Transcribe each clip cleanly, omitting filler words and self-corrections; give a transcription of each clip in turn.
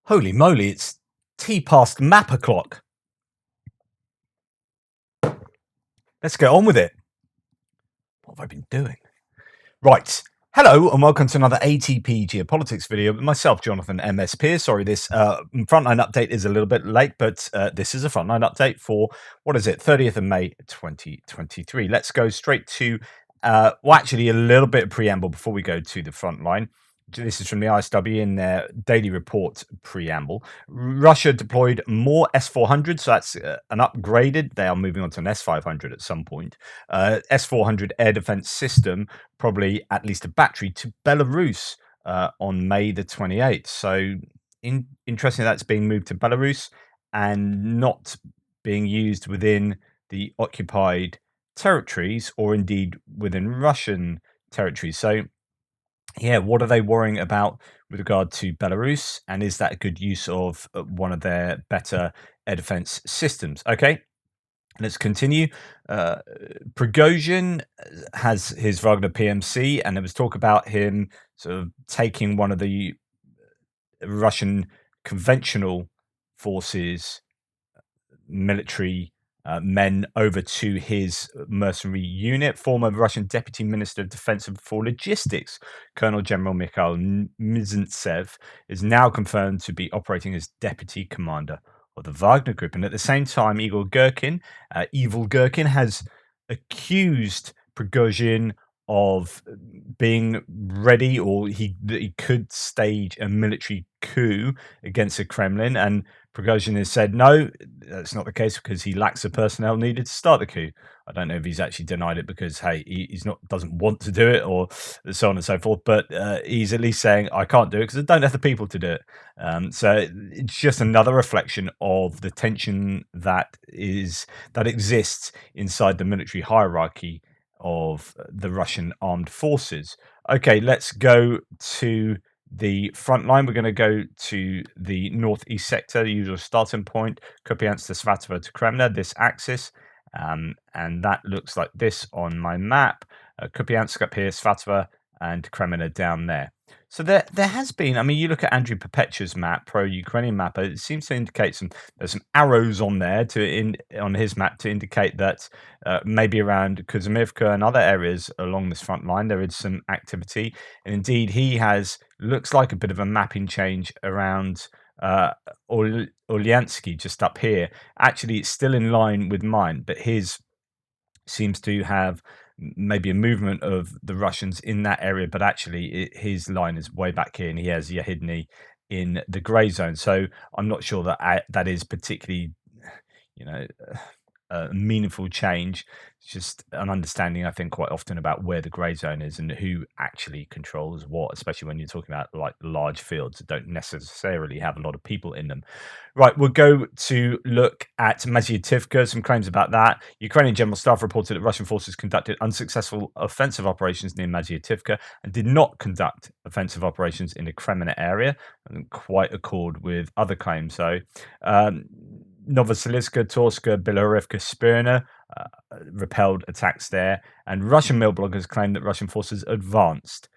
Holy moly, it's tea past map o'clock. Let's get on with it. What have I been doing? Right. Hello and welcome to another ATP Geopolitics video with myself, Jonathan MS Pearce. Sorry, this Frontline update is a little bit late, but this is a Frontline update for, 30th of May 2023. Let's go straight to, actually a little bit of preamble before we go to the Frontline. This is from the ISW in their daily report preamble. Russia deployed more S-400, so that's an upgraded. They are moving on to an S-500 at some point. S-400 air defense system, probably at least a battery, to Belarus on May the 28th. So interesting that's being moved to Belarus and not being used within the occupied territories or indeed within Russian territories. So yeah, what are they worrying about with regard to Belarus? And is that a good use of one of their better air defense systems? Okay, let's continue. Prigozhin has his Wagner PMC, and there was talk about him sort of taking one of the Russian conventional forces military men over to his mercenary unit. Former Russian Deputy Minister of Defense and for Logistics, Colonel General Mikhail Mizintsev, is now confirmed to be operating as Deputy Commander of the Wagner Group. And at the same time, Igor Gherkin, Evil Gherkin, has accused Prigozhin of being ready, or he could stage a military coup against the Kremlin. And Prigozhin has said, no, that's not the case because he lacks the personnel needed to start the coup. I don't know if he's actually denied it because, hey, he's not doesn't want to do it or so on and so forth. But he's at least saying, I can't do it because I don't have the people to do it. So it's just another reflection of the tension that exists inside the military hierarchy of the Russian armed forces. Okay, let's go to the front line. We're going to go to the northeast sector, the usual starting point, Kupiansk to Svatova to Kreminna, this axis. And that looks like this on my map. Kupiansk up here, Svatova, and Kreminna down there. So there has been, I mean, you look at Andriy Perpetua's map, pro-Ukrainian map, it seems to indicate there's some arrows on there on his map to indicate that maybe around Kuzmivka and other areas along this front line, there is some activity. And indeed, he looks like a bit of a mapping change around Olyansky just up here. Actually, it's still in line with mine, but his seems to have maybe a movement of the Russians in that area, but actually his line is way back here, and he has Yahidny in the grey zone. So I'm not sure that that is particularly, a meaningful change. It's just an understanding, I think, quite often about where the grey zone is and who actually controls what, especially when you're talking about like large fields that don't necessarily have a lot of people in them. Right, we'll go to look at Mazyativka, some claims about that. Ukrainian General Staff reported that Russian forces conducted unsuccessful offensive operations near Mazyativka and did not conduct offensive operations in the Kreminna area, and quite accord with other claims. So, Novosibirsk, Torska, Bilorivka, Spirna repelled attacks there, and Russian mill bloggers claim that Russian forces advanced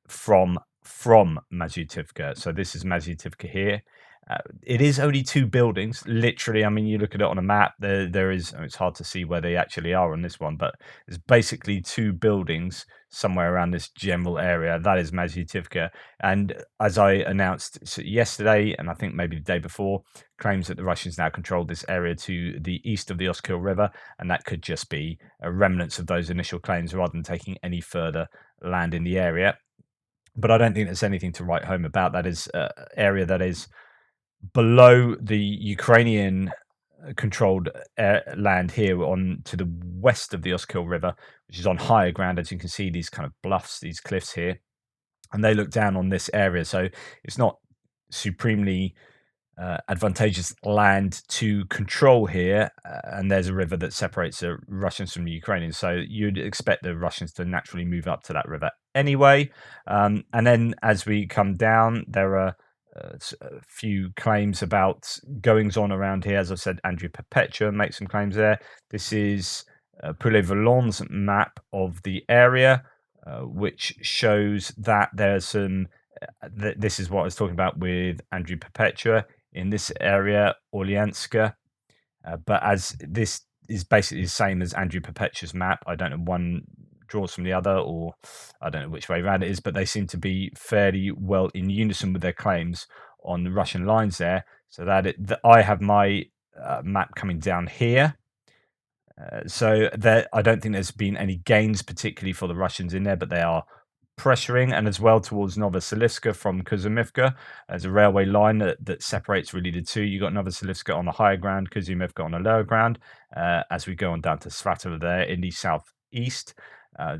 from Mazyativka. So this is Mazyativka here. It is only two buildings, literally. I mean, you look at it on a map, there is, it's hard to see where they actually are on this one, but it's basically two buildings somewhere around this general area. That is Mazyativka. And as I announced yesterday, and I think maybe the day before, claims that the Russians now control this area to the east of the Oskil River, and that could just be remnants of those initial claims rather than taking any further land in the area. But I don't think there's anything to write home about. That is an area that is below the Ukrainian controlled land here on to the west of the Oskil River, which is on higher ground. As you can see, these kind of bluffs, these cliffs here, and they look down on this area. So it's not supremely advantageous land to control here. And there's a river that separates the Russians from the Ukrainians. So you'd expect the Russians to naturally move up to that river anyway. And then as we come down, there are a few claims about goings on around here. As I said, Andriy Perpetua makes some claims there. This is Poulet-Volon's map of the area, which shows that there's some This is what I was talking about with Andrew Perpetua in this area, Orlianska. But as this is basically the same as Andrew Perpetua's map, I don't know, one draws from the other, or I don't know which way around it is, but they seem to be fairly well in unison with their claims on the Russian lines there. So that I have my map coming down here. So there, I don't think there's been any gains particularly for the Russians in there, but they are pressuring, and as well towards Novoselivska from Kuzumivka. There's a railway line that separates really the two. You've got Novoselivska on the higher ground, Kuzumivka on the lower ground. As we go on down to Svatova there in the southeast,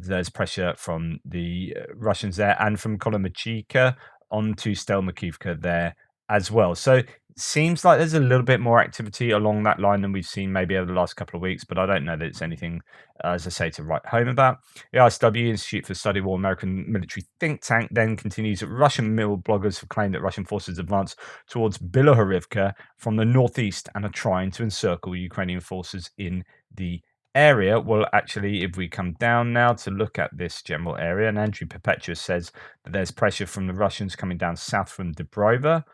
there's pressure from the Russians there, and from Kolomachika onto Stelmakivka there as well. So seems like there's a little bit more activity along that line than we've seen maybe over the last couple of weeks, but I don't know that it's anything, as I say, to write home about. The ISW, Institute for Study of War, American military think tank, then continues. Russian mill bloggers have claimed that Russian forces advance towards Bilohorivka from the northeast and are trying to encircle Ukrainian forces in the area. Well, actually, if we come down now to look at this general area, and Andrew Perpetua says that there's pressure from the Russians coming down south from Dubrova,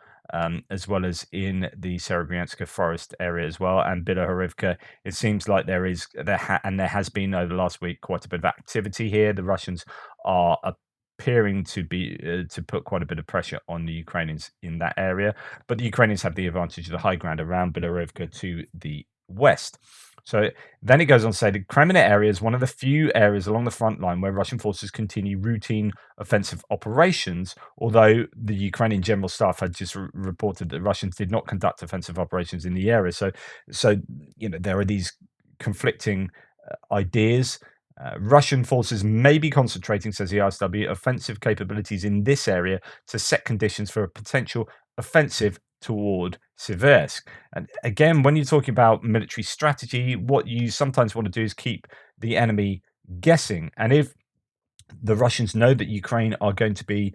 as well as in the Serebryanska forest area as well, and Bilohorivka. It seems like there has been over the last week quite a bit of activity here. The Russians are appearing to be to put quite a bit of pressure on the Ukrainians in that area, but the Ukrainians have the advantage of the high ground around Bilohorivka to the west. So then it goes on to say the Kreminna area is one of the few areas along the front line where Russian forces continue routine offensive operations, although the Ukrainian General Staff had just reported that Russians did not conduct offensive operations in the area. So there are these conflicting ideas. Russian forces may be concentrating, says the ISW, offensive capabilities in this area to set conditions for a potential offensive toward Siversk. And again, when you're talking about military strategy, what you sometimes want to do is keep the enemy guessing. And if the Russians know that Ukraine are going to be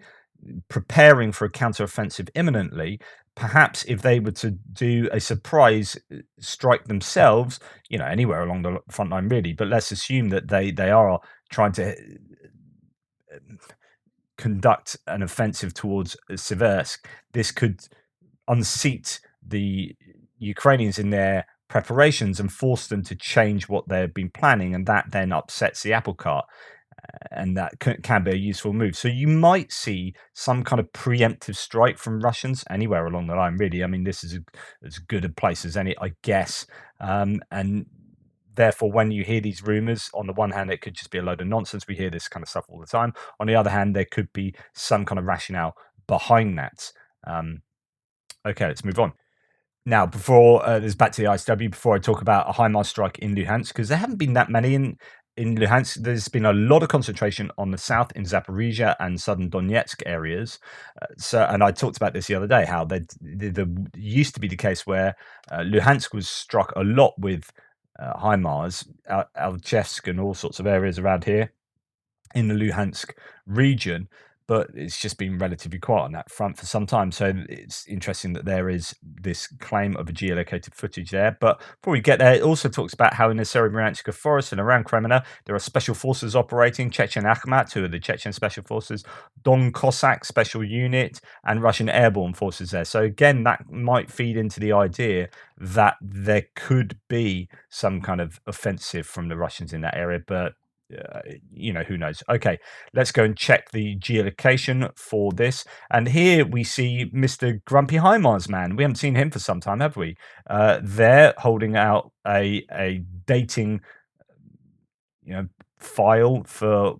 preparing for a counteroffensive imminently, perhaps if they were to do a surprise strike themselves, anywhere along the front line really, but let's assume that they are trying to conduct an offensive towards Siversk, this could unseat the Ukrainians in their preparations and force them to change what they've been planning, and that then upsets the apple cart. And that can be a useful move. So you might see some kind of preemptive strike from Russians anywhere along the line, really. I mean, this is as good a place as any, I guess. And therefore, when you hear these rumors, on the one hand, it could just be a load of nonsense. We hear this kind of stuff all the time. On the other hand, there could be some kind of rationale behind that. Okay, let's move on. Now, before this back to the ISW, before I talk about a HIMARS strike in Luhansk, because there haven't been that many in Luhansk. There's been a lot of concentration on the south in Zaporizhia and southern Donetsk areas. And I talked about this the other day, how there used to be the case where Luhansk was struck a lot with HIMARS, Alchevsk and all sorts of areas around here in the Luhansk region, but it's just been relatively quiet on that front for some time. So it's interesting that there is this claim of a geolocated footage there. But before we get there, it also talks about how in the Serebryanska forest and around Kreminna, there are special forces operating, Chechen Akhmat, who are the Chechen special forces, Don Cossack special unit, and Russian airborne forces there. So again, that might feed into the idea that there could be some kind of offensive from the Russians in that area, but who knows. Okay, let's go and check the geolocation for this. And here we see Mr. Grumpy HIMARS man. We haven't seen him for some time, have we? They're holding out a dating file for,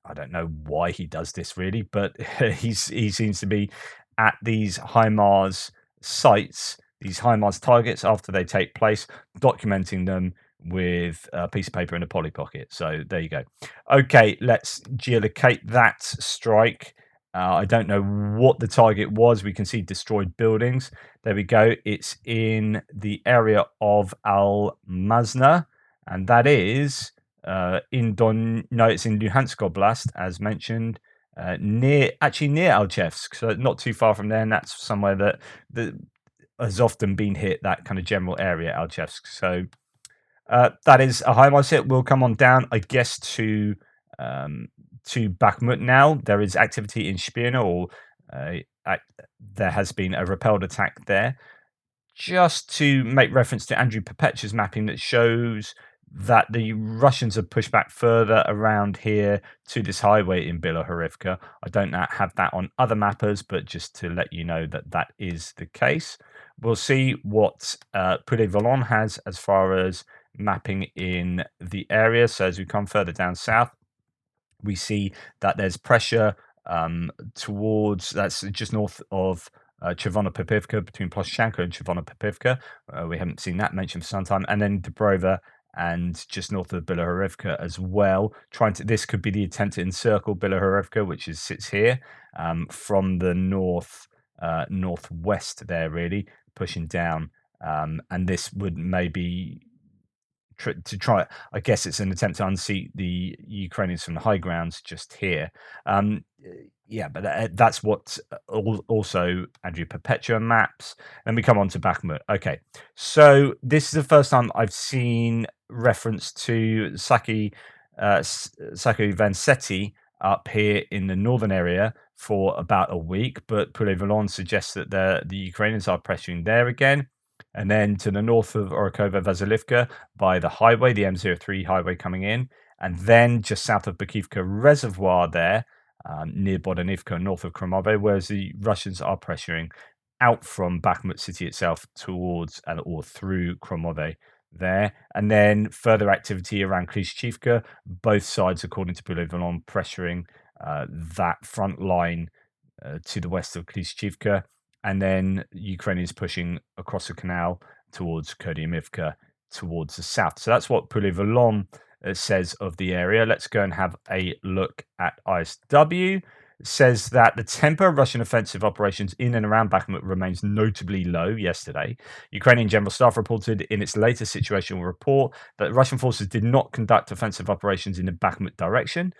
I don't know why he does this really, but he seems to be at these HIMARS sites, these HIMARS targets after they take place, documenting them with a piece of paper in a Polly Pocket. So there you go. Okay, let's geolocate that strike. I don't know what the target was. We can see destroyed buildings. There we go. It's in the area of Al-Mazna, and that is it's in Luhansk Oblast, as mentioned, near Alchevsk, so not too far from there, and that's somewhere that has often been hit, that kind of general area, Alchevsk. So that is a HIMARS hit. We'll come on down, I guess, to to Bakhmut now. There is activity in Spirna, or there has been a repelled attack there. Just to make reference to Andrew Perpetua's mapping that shows that the Russians have pushed back further around here to this highway in Bilohorivka. I don't have that on other mappers, but just to let you know that that is the case. We'll see what Poulet-Volon has as far as mapping in the area. So as we come further down south, we see that there's pressure towards, that's just north of Chervona-Popivka, between Ploshchanka and Chervona-Popivka. We haven't seen that mentioned for some time. And then Dubrova and just north of Bilohorivka as well. This could be the attempt to encircle Bilohorivka, which sits here from the northwest there, really pushing down. And this would maybe to try, I guess it's an attempt to unseat the Ukrainians from the high grounds just here. Yeah, but that's what also Andrew Perpetua maps. Then we come on to Bakhmut. Okay, so this is the first time I've seen reference to Saki Vansetti up here in the northern area for about a week, but Poulet-Volon suggests that the Ukrainians are pressuring there again. And then to the north of Orokova-Vasilivka by the highway, the M03 highway coming in. And then just south of Bakivka Reservoir there, near Bodanivka, north of Kromove, whereas the Russians are pressuring out from Bakhmut city itself towards or through Kromove there. And then further activity around Klishchivka, both sides, according to Poulet-Volon, pressuring that front line to the west of Klishchivka. And then Ukrainians pushing across the canal towards Kurdyumivka towards the south. So that's what Poulet-Volon says of the area. Let's go and have a look at ISW. It says that the tempo of Russian offensive operations in and around Bakhmut remains notably low yesterday. Ukrainian General Staff reported in its latest situational report that Russian forces did not conduct offensive operations in the Bakhmut direction.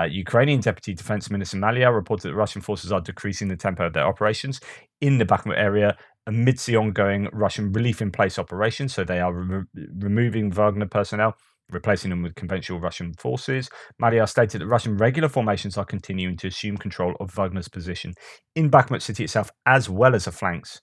Ukrainian Deputy Defense Minister Malia reported that Russian forces are decreasing the tempo of their operations in the Bakhmut area amidst the ongoing Russian relief-in-place operation. So they are removing Wagner personnel, replacing them with conventional Russian forces. Malia stated that Russian regular formations are continuing to assume control of Wagner's position in Bakhmut city itself, as well as the flanks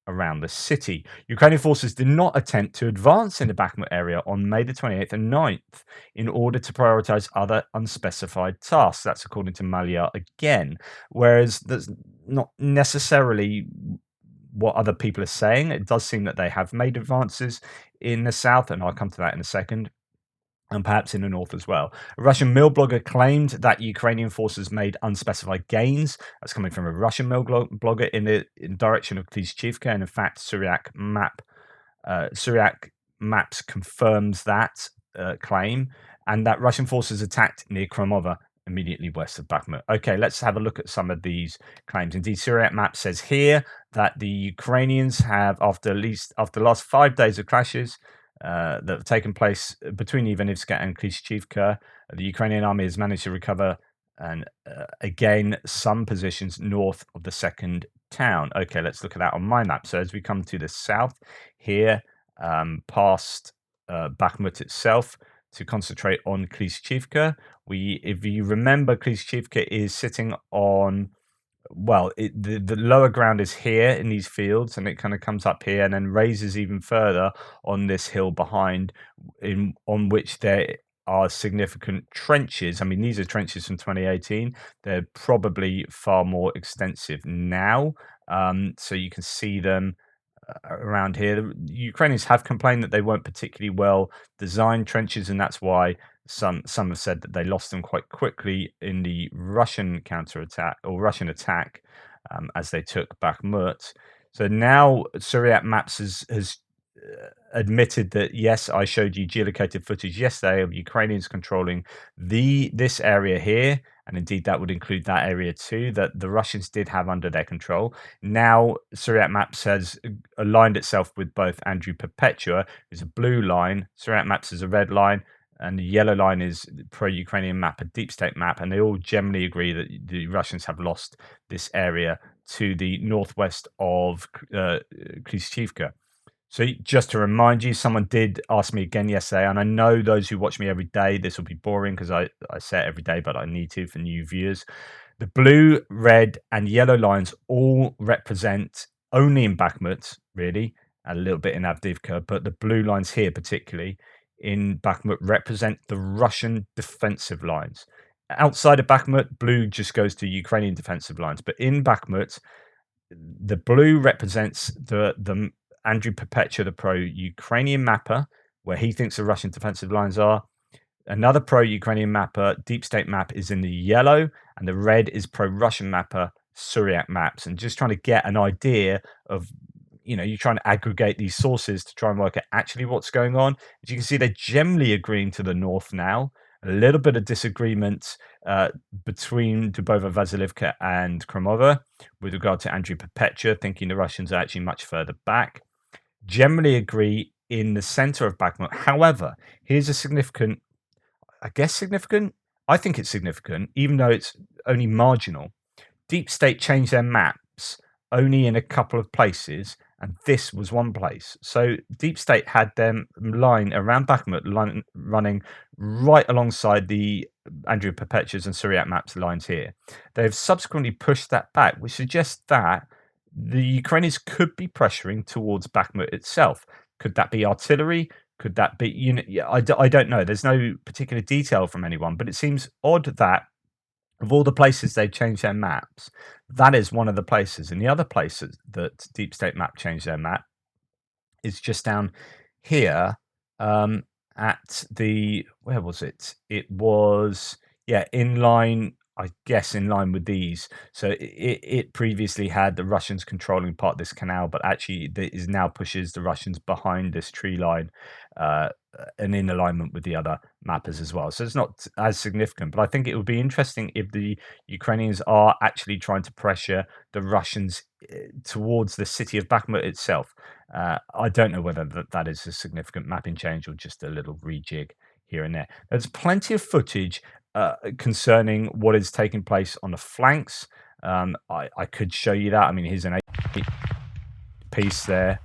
around the city. Ukrainian forces did not attempt to advance in the Bakhmut area on May the 28th and 9th in order to prioritize other unspecified tasks. That's according to Malia again, whereas that's not necessarily what other people are saying. It does seem that they have made advances in the south, and I'll come to that in a second, and perhaps in the north as well. A Russian mill blogger claimed that Ukrainian forces made unspecified gains. That's coming from a Russian mill blogger in the direction of Klishchivka, and in fact, Syriac Maps confirms that claim, and that Russian forces attacked near Kromova, immediately west of Bakhmut. Okay, let's have a look at some of these claims. Indeed, Syriac Map says here that the Ukrainians have, after the last 5 days of clashes that have taken place between Ivanivska and Klishchivka, the Ukrainian army has managed to recover and again some positions north of the second town. Okay, let's look at that on my map. So as we come to the south here, past Bakhmut itself, to concentrate on Klishchivka, if you remember, Klishchivka is sitting on, well, the lower ground is here in these fields, and it kind of comes up here and then raises even further on this hill behind, on which there are significant trenches. I mean, these are trenches from 2018. They're probably far more extensive now. So you can see them around here. The Ukrainians have complained that they weren't particularly well designed trenches, and that's why some have said that they lost them quite quickly in the Russian counterattack or Russian attack as they took Bakhmut. So now Syriac Maps has admitted that, yes, I showed you geolocated footage yesterday of Ukrainians controlling this area here, and indeed that would include that area too, that the Russians did have under their control. Now Syriac Maps has aligned itself with both Andrew Perpetua, who's a blue line, Syriac Maps is a red line, and the yellow line is pro-Ukrainian map, a deep state map, and they all generally agree that the Russians have lost this area to the northwest of Klishchivka. So just to remind you, someone did ask me again yesterday, and I know those who watch me every day, this will be boring because I say it every day, but I need to for new viewers. The blue, red, and yellow lines all represent only in Bakhmut, really, a little bit in Avdiivka, but the blue lines here, particularly in Bakhmut, represent the Russian defensive lines. Outside of Bakhmut, blue just goes to Ukrainian defensive lines, but in Bakhmut, the blue represents the Andrew Perpetua, the pro-Ukrainian mapper, where he thinks the Russian defensive lines are. Another pro-Ukrainian mapper, Deep State map, is in the yellow, and the red is pro-Russian mapper, Suryak maps. And just trying to get an idea of, you're trying to aggregate these sources to try and work out actually what's going on. As you can see, they're generally agreeing to the north now. A little bit of disagreement between Dubova, Vasilivka, and Kromova with regard to Andrew Perpetua, thinking the Russians are actually much further back. Generally agree in the center of Bakhmut. However, here's a significant, I think it's significant, even though it's only marginal. Deep State changed their maps only in a couple of places, and this was one place. So Deep State had them line around Bakhmut running right alongside the Andrew Perpetua's and Suryak maps lines here. They've subsequently pushed that back, which suggests that the Ukrainians could be pressuring towards Bakhmut itself. Could that be artillery? Could that be, I don't know. There's no particular detail from anyone, but it seems odd that of all the places they've changed their maps, that is one of the places. And the other places that Deep State map changed their map is just down here at the, where was it? It was, in line, I guess, in line with these. So it previously had the Russians controlling part of this canal, but actually it is now pushes the Russians behind this tree line and in alignment with the other mappers as well. So it's not as significant, but I think it would be interesting if the Ukrainians are actually trying to pressure the Russians towards the city of Bakhmut itself. I don't know whether that is a significant mapping change or just a little rejig here and there. There's plenty of footage concerning what is taking place on the flanks. I could show you that. I mean, here's an piece there.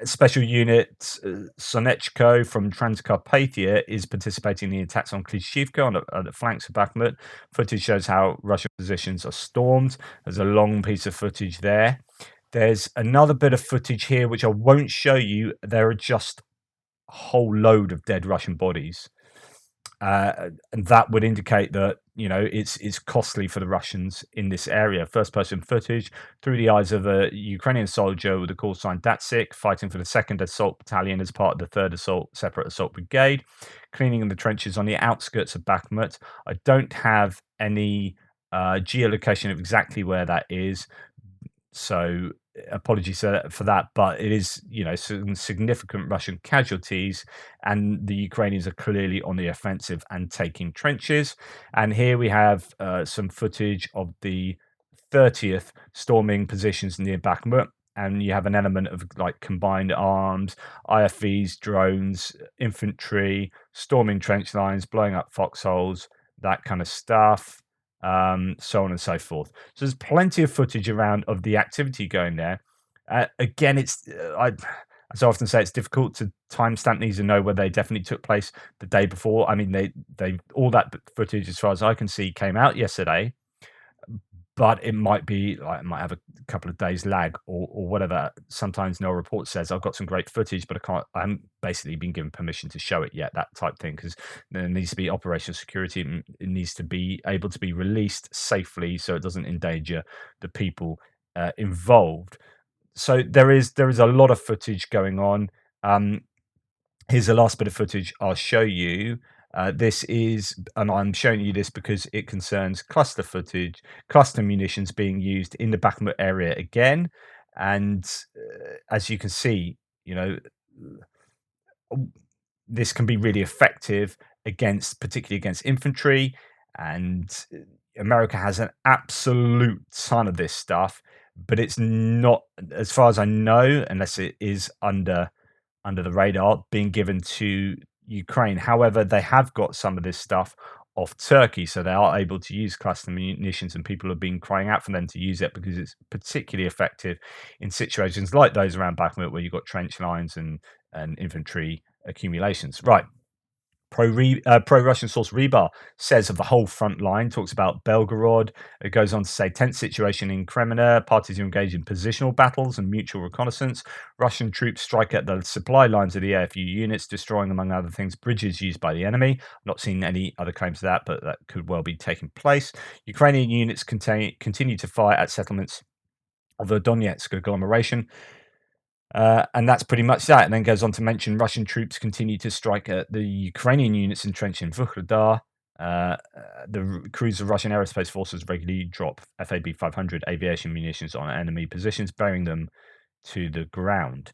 Special unit Sonechko from Transcarpathia is participating in the attacks on Klishivka on the flanks of Bakhmut. Footage shows how Russian positions are stormed. There's a long piece of footage there. There's another bit of footage here which I won't show you. There are just a whole load of dead Russian bodies. And that would indicate that it's costly for the Russians in this area. First person footage through the eyes of a Ukrainian soldier with the call sign Datsik, fighting for the 2nd Assault Battalion as part of the 3rd Separate Assault Brigade, cleaning in the trenches on the outskirts of Bakhmut. I don't have any geolocation of exactly where that is, so apologies for that, but it is, some significant Russian casualties, and the Ukrainians are clearly on the offensive and taking trenches. And here we have some footage of the 30th storming positions near Bakhmut, and you have an element of like combined arms, IFVs, drones, infantry, storming trench lines, blowing up foxholes, that kind of stuff. So on and so forth. So there's plenty of footage around of the activity going there. Again, it's as I often say, it's difficult to timestamp these and know whether they definitely took place the day before. I mean, they all that footage, as far as I can see, came out yesterday, but it might be like it might have a couple of days lag or whatever. Sometimes no report says I've got some great footage, but I haven't basically been given permission to show it yet. That type thing, because there needs to be operational security. And it needs to be able to be released safely so it doesn't endanger the people involved. So there is a lot of footage going on. Here's the last bit of footage I'll show you. This is, and I'm showing you this because it concerns cluster footage, cluster munitions being used in the Bakhmut area again. And as you can see, this can be really effective particularly against infantry. And America has an absolute ton of this stuff, but it's not, as far as I know, unless it is under the radar, being given to Ukraine. However, they have got some of this stuff off Turkey. So they are able to use cluster munitions, and people have been crying out for them to use it because it's particularly effective in situations like those around Bakhmut where you've got trench lines and infantry accumulations. Right. Pro-Russian source Rebar says of the whole front line, talks about Belgorod. It goes on to say tense situation in Kreminna. Parties are engaged in positional battles and mutual reconnaissance. Russian troops strike at the supply lines of the AFU units, destroying, among other things, bridges used by the enemy. I'm not seeing any other claims to that, but that could well be taking place. Ukrainian units continue to fire at settlements of the Donetsk agglomeration. And that's pretty much that. And then goes on to mention Russian troops continue to strike at the Ukrainian units entrenched in Vuhledar. The crews of Russian aerospace forces regularly drop FAB 500 aviation munitions on enemy positions, burying them to the ground.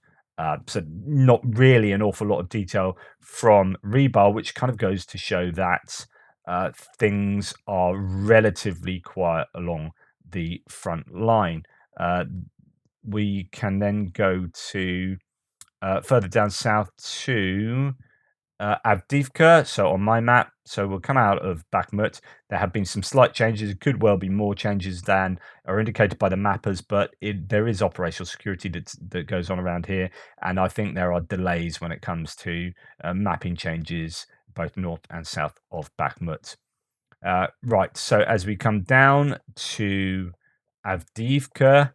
So not really an awful lot of detail from Rebar, which kind of goes to show that things are relatively quiet along the front line. We can then go to further down south to Adiivka. So on my map, so we'll come out of Bakhmut. There have been some slight changes. It could well be more changes than are indicated by the mappers, but there is operational security that goes on around here, and I think there are delays when it comes to mapping changes both north and south of Bakhmut. Right, so as we come down to Avdiivka,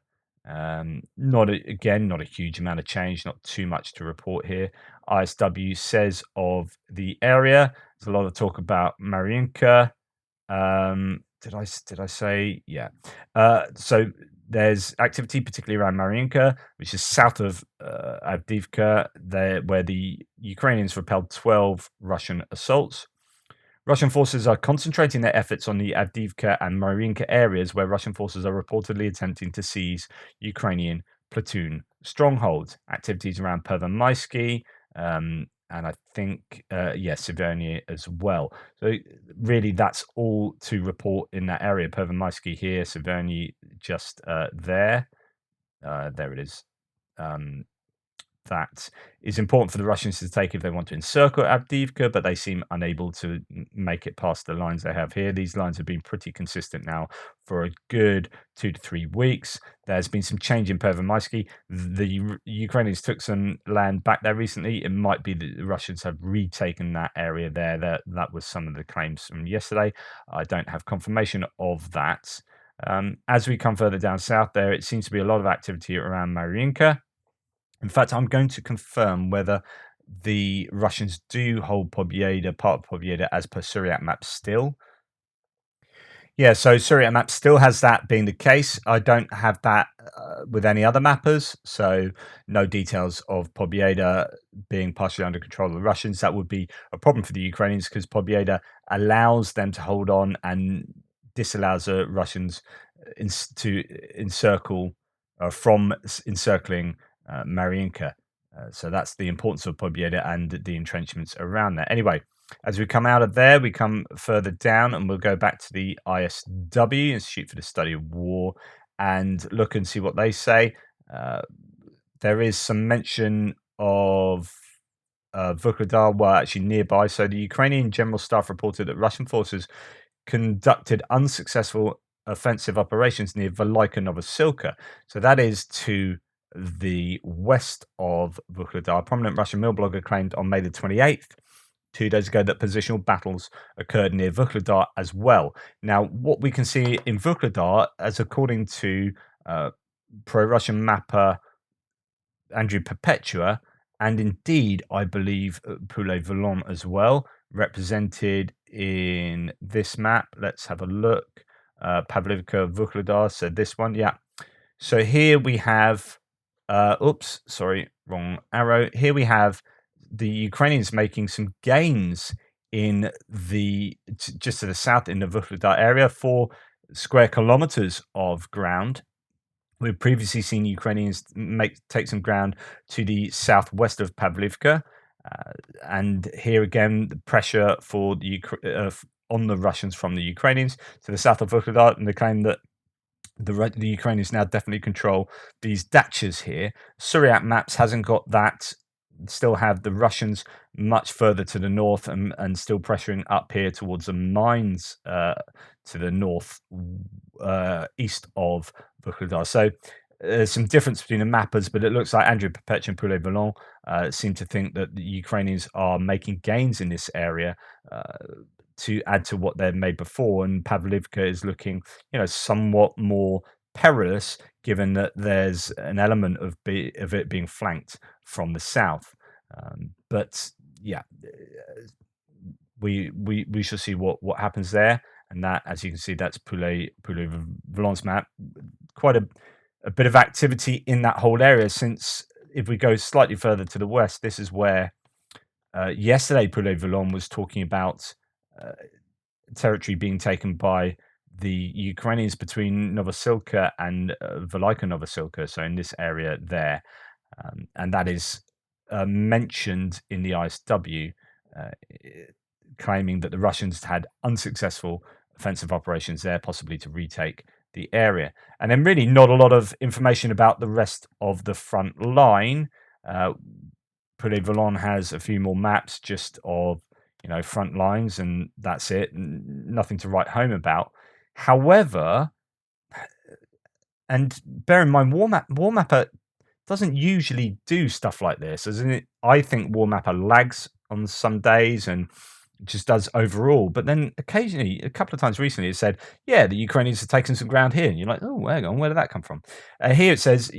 not a huge amount of change, not too much to report here. ISW says of the area, there's a lot of talk about Marinka. Did I say? Yeah. So there's activity, particularly around Marinka, which is south of Avdiivka, there where the Ukrainians repelled 12 Russian assaults. Russian forces are concentrating their efforts on the Adiivka and Marinka areas where Russian forces are reportedly attempting to seize Ukrainian platoon strongholds. Activities around Pervomaisky, and I think, Severny as well. So really that's all to report in that area. Pervomaisky here, Severny just there. There it is. That is important for the Russians to take if they want to encircle Avdiivka, but they seem unable to make it past the lines they have here. These lines have been pretty consistent now for a good 2 to 3 weeks. There's been some change in Pervomaisky. The Ukrainians took some land back there recently. It might be that the Russians have retaken that area there. That was some of the claims from yesterday. I don't have confirmation of that. As we come further down south there, it seems to be a lot of activity around Marinka. In fact, I'm going to confirm whether the Russians do hold Pobjeda, part of Pobjeda, as per Suryat map still. Yeah, so Suryat map still has that being the case. I don't have that with any other mappers, so no details of Pobjeda being partially under control of the Russians. That would be a problem for the Ukrainians because Pobjeda allows them to hold on and disallows the Russians to encircle from encircling Marinka. So that's the importance of Pobjeda and the entrenchments around there. Anyway, as we come out of there, we come further down and we'll go back to the ISW, Institute for the Study of War, and look and see what they say. There is some mention of Vuhledar were actually nearby. So the Ukrainian General Staff reported that Russian forces conducted unsuccessful offensive operations near Velika Novosilka. So that is to the west of Vuhledar. A prominent Russian mill blogger claimed on May the 28th, 2 days ago, that positional battles occurred near Vuhledar as well. Now, what we can see in Vuhledar, as according to pro-Russian mapper Andrew Perpetua, and indeed, I believe, Poulet Volant as well, represented in this map. Let's have a look. Pavlivka, Vuhledar, so this one, yeah. So here we have oops, sorry, wrong arrow. Here we have the Ukrainians making some gains in just to the south in the Vuhledar area, 4 square kilometers of ground. We've previously seen Ukrainians take some ground to the southwest of Pavlivka. And here again, the pressure for on the Russians from the Ukrainians to the south of Vuhledar, and they claim that the Ukrainians now definitely control these dachas here. Suryat Maps hasn't got that still have the Russians much further to the north and still pressuring up here towards the mines to the north east of Vuhledar. So there's some difference between the mappers, but it looks like Andrew Pepech and Poulet Volant seem to think that the Ukrainians are making gains in this area to add to what they've made before. And Pavlivka is looking, somewhat more perilous, given that there's an element of it being flanked from the south. But yeah, we shall see what happens there. And that, as you can see, that's Poulet Volant's map. Quite a bit of activity in that whole area. Since if we go slightly further to the west, this is where yesterday Poulet Volant was talking about territory being taken by the Ukrainians between Novosilka and Velika Novosilka, so in this area there. And that is mentioned in the ISW, claiming that the Russians had unsuccessful offensive operations there, possibly to retake the area. And then really not a lot of information about the rest of the front line. Poulet Volant has a few more maps just of front lines, and that's it. Nothing to write home about. However, and bear in mind, Warmapper doesn't usually do stuff like this, isn't it? I think Warmapper lags on some days and just does overall. But then occasionally, a couple of times recently, it said, yeah, the Ukrainians have taken some ground here. And you're like, oh, hang on, where did that come from? Here it says,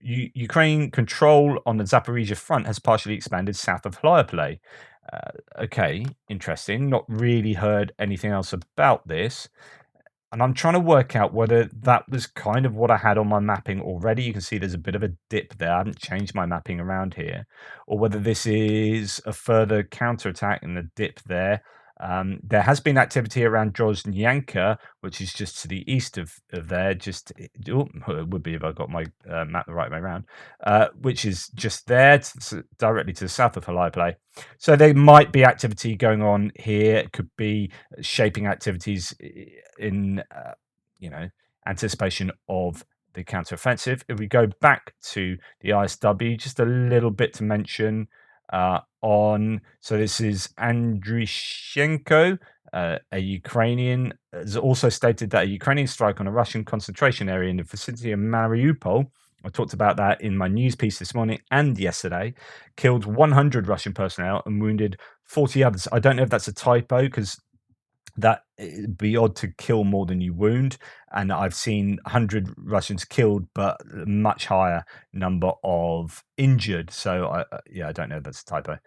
Ukraine control on the Zaporizhia front has partially expanded south of Hlyapole. Okay, interesting. Not really heard anything else about this. And I'm trying to work out whether that was kind of what I had on my mapping already. You can see there's a bit of a dip there. I haven't changed my mapping around here. Or whether this is a further counterattack in the dip there. There has been activity around Drozhnyanka, which is just to the east of there. It would be if I got my map the right way around, which is just there, directly to the south of Hlyapole. So there might be activity going on here. It could be shaping activities in, anticipation of the counteroffensive. If we go back to the ISW, just a little bit to mention so this is Andryshenko, a Ukrainian, has also stated that a Ukrainian strike on a Russian concentration area in the vicinity of Mariupol, I talked about that in my news piece this morning and yesterday, killed 100 Russian personnel and wounded 40 others. I don't know if that's a typo, because that it'd be odd to kill more than you wound, and I've seen 100 Russians killed, but a much higher number of injured. So I don't know if that's a typo,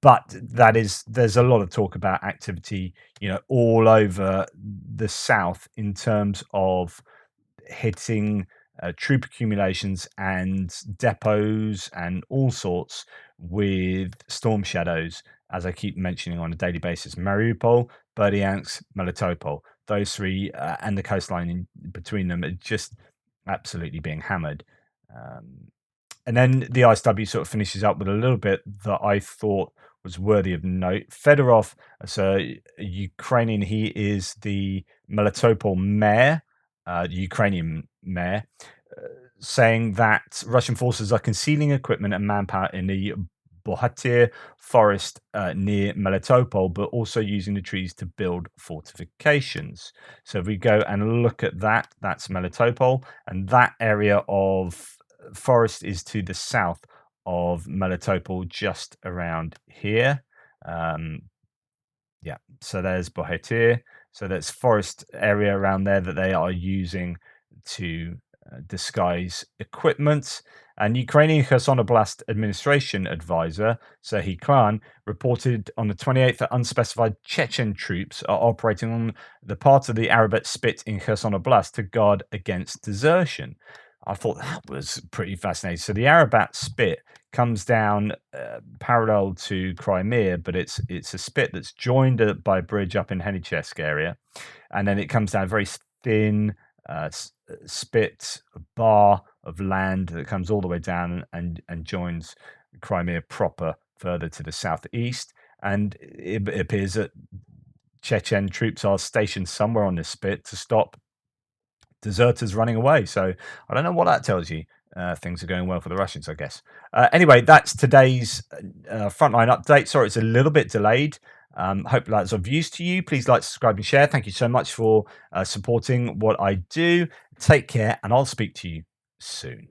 but there's a lot of talk about activity, all over the south in terms of hitting troop accumulations and depots and all sorts with storm shadows, as I keep mentioning on a daily basis. Mariupol, Berdyansk, Melitopol, those three, and the coastline in between them are just absolutely being hammered. And then the ISW sort of finishes up with a little bit that I thought was worthy of note. Fedorov, so a Ukrainian, he is the Melitopol mayor, the Ukrainian mayor, saying that Russian forces are concealing equipment and manpower in the Vuhledar forest near Melitopol, but also using the trees to build fortifications. So if we go and look at that, that's Melitopol, and that area of forest is to the south of Melitopol, just around here. So there's Vuhledar. So there's forest area around there that they are using to disguise equipment. And Ukrainian Kherson Oblast administration advisor Serhiy Klan reported on the 28th that unspecified Chechen troops are operating on the part of the Arabat Spit in Kherson Oblast to guard against desertion. I thought that was pretty fascinating. So the Arabat Spit comes down parallel to Crimea, but it's a spit that's joined by a bridge up in Henichesk area, and then it comes down very thin spit, a bar of land that comes all the way down and joins Crimea proper further to the southeast. And it appears that Chechen troops are stationed somewhere on this spit to stop deserters running away. So I don't know what that tells you. things are going well for the Russians, I guess. Anyway, that's today's frontline update. Sorry, it's a little bit delayed. Hope that's of use to you. Please like, subscribe, and share. Thank you so much for supporting what I do. Take care, and I'll speak to you soon.